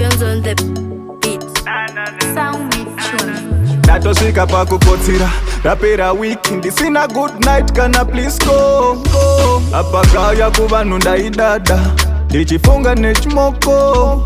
Jones on the beat. Sound me tune. Natosvika pakukotsira rapera wiki ndisina good night kana please go apakaya kuvanhu ndaidada ndichifunga nechimoko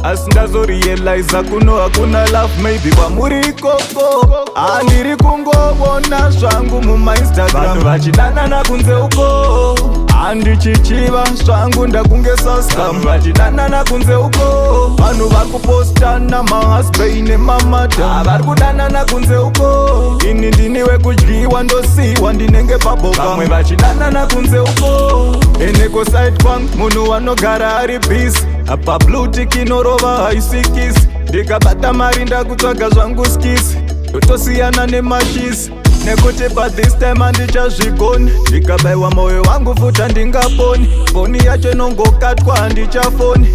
asi ndazorializa kuno hakuna love maybe kwamuri ikoko handiri kungovona zvangu mumainstagram vanhu vachidanana kunze uko handichichiva zvangu ndakunge sascam vachidanana kunze uko vanhu vari kupostana mahasbei nemamata vari kudanana kunze uko ini ndini wekudyiwa ndosiwa ndinenge paboka vamwe vachidanana kunze uko enekoside kwangu munhu wanogara ari bisi apa blutik inorova haisikisi ndikabata mari ndakutsvaga zvangu skisi totosiyana nemashisi nekuti pathis time handichazvigoni ndikabayiwa mwoyo wangu futi handingaponi foni yacho inongokatwa handichafoni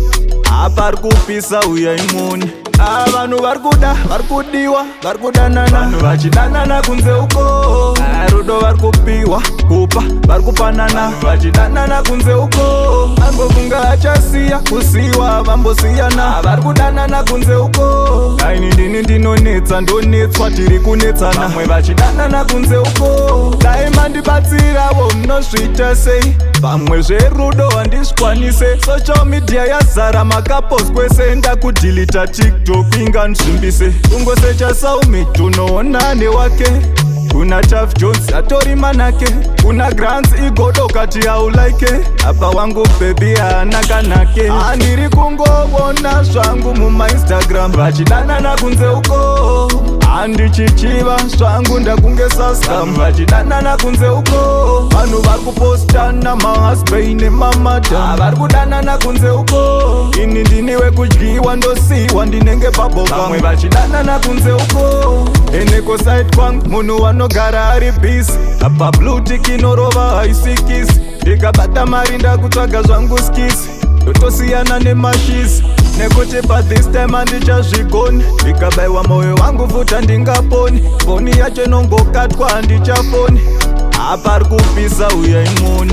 apa ari kupisa uyaimoni vanhu vari kuda vari kudiwa vari kudanana vanhu vachidanana kunze uko rudo vari kupiwa kupa vari kupanana vachidanana kunze uko ambofunga achasiya kusiyiwa vambosiyana vari kudanana kunze uko aini ndini ndinonetsa ndonetswa tiri kunetsana vamwe vachidanana kunze uko dai mandibatsiravo munozviita sei vamwe zverudo handizvikwanise social media yazara makapos kwese ndakudhilita tiktok inganzvimbise kungosecha saumit unoonane wake kuna Taf Jones atori manake kuna grants igodo kati haulaike apa wangu baby anakanake handiri kungovona zvangu mumainstagram vachidanana kunze uko handichichiva zvangu ndakunge sascam vachidanana kunze uko vanhu vari kupostana mahasbei nemamata vari kudanana kunze uko ini ndini wekudyiwa ndosiwa ndinenge paboka vamwe vachidanana kunze uko enekoside kwangu munhu wanogara ari bisi apa blutik inorova haisikisi ndikabata mari ndakutsvaga zvangu skisi totosiyana nemashisi nekuti pathis time handichazvigoni ndikabayiwa mwoyo wangu futi handingaponi foni yacho inongokatwa handichafoni apa ari kupisa uyaimoni